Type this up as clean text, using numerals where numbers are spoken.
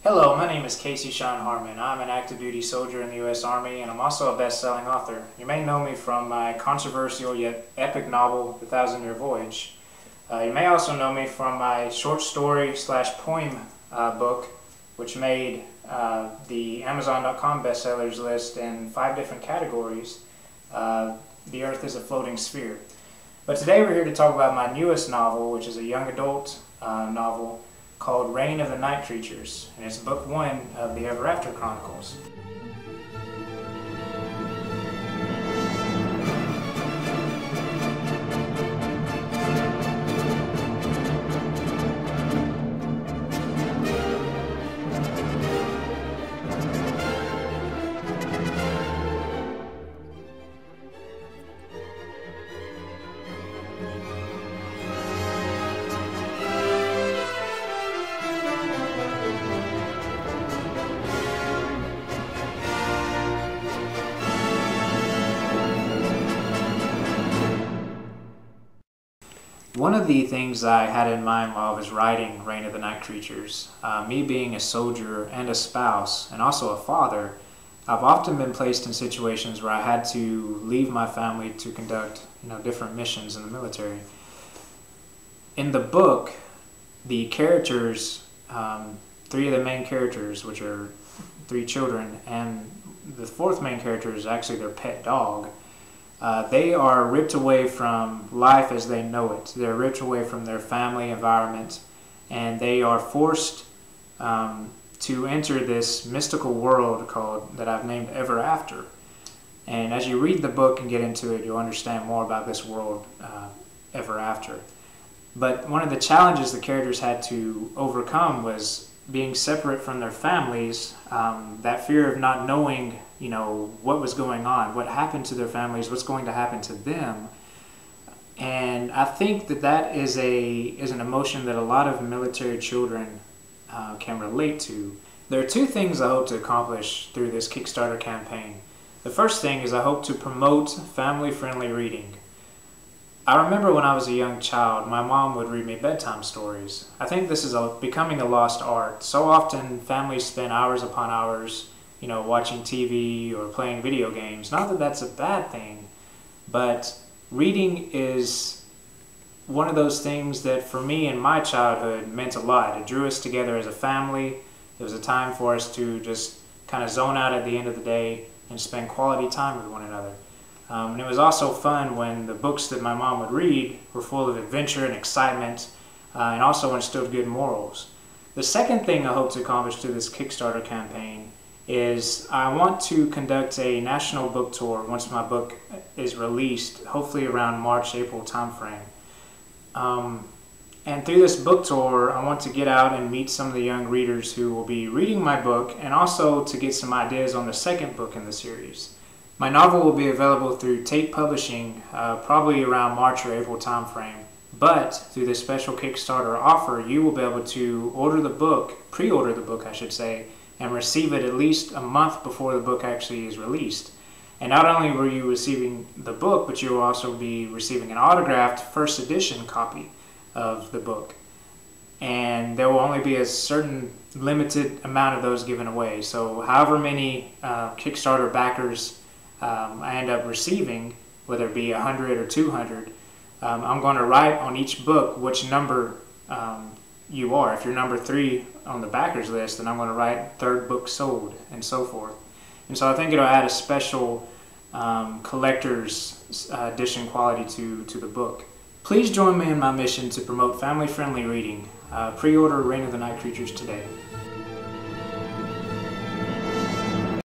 Hello, my name is Casey Sean Harmon. I'm an active duty soldier in the U.S. Army, and I'm also a best-selling author. You may know me from my controversial yet epic novel, The Thousand-Year Voyage. You may also know me from my short story / poem book, which made the Amazon.com bestsellers list in 5 different categories. The Earth is a Floating Sphere. But today we're here to talk about my newest novel, which is a young adult novel called Reign of the Night Creatures, and it's book 1 of the Everafter Chronicles. One of the things I had in mind while I was writing Reign of the Night Creatures, me being a soldier and a spouse and also a father, I've often been placed in situations where I had to leave my family to conduct different missions in the military. In the book, the characters, 3 of the main characters, which are 3 children, and the 4th main character is actually their pet dog. They are ripped away from life as they know it. They're ripped away from their family environment, and they are forced to enter this mystical world that I've named Everafter. And as you read the book and get into it, you'll understand more about this world Everafter. But one of the challenges the characters had to overcome was being separate from their families, that fear of not knowing what was going on, what happened to their families, what's going to happen to them. And I think that is an emotion that a lot of military children can relate to. There are 2 things I hope to accomplish through this Kickstarter campaign. The first thing is I hope to promote family-friendly reading. I remember when I was a young child, my mom would read me bedtime stories. I think this is becoming a lost art. So often families spend hours upon hours watching TV or playing video games. Not that that's a bad thing, but reading is one of those things that for me in my childhood meant a lot. It drew us together as a family. It was a time for us to just kind of zone out at the end of the day and spend quality time with one another. And it was also fun when the books that my mom would read were full of adventure and excitement, and also instilled good morals. The second thing I hope to accomplish through this Kickstarter campaign is I want to conduct a national book tour once my book is released, hopefully around March, April timeframe. And through this book tour, I want to get out and meet some of the young readers who will be reading my book, and also to get some ideas on the second book in the series. My novel will be available through Tate Publishing probably around March or April timeframe. But through this special Kickstarter offer, you will be able to order the book, pre-order the book I should say, and receive it at least a month before the book actually is released. And not only will you receiving the book, but you will also be receiving an autographed first edition copy of the book. And there will only be a certain limited amount of those given away. So however many Kickstarter backers I end up receiving, whether it be 100 or 200, I'm going to write on each book which number you are. If you're number 3 on the backers list, then I'm going to write 3rd book sold, and so forth. And so I think it'll add a special collector's edition quality to the book. Please join me in my mission to promote family-friendly reading. Pre-order Reign of the Night Creatures today.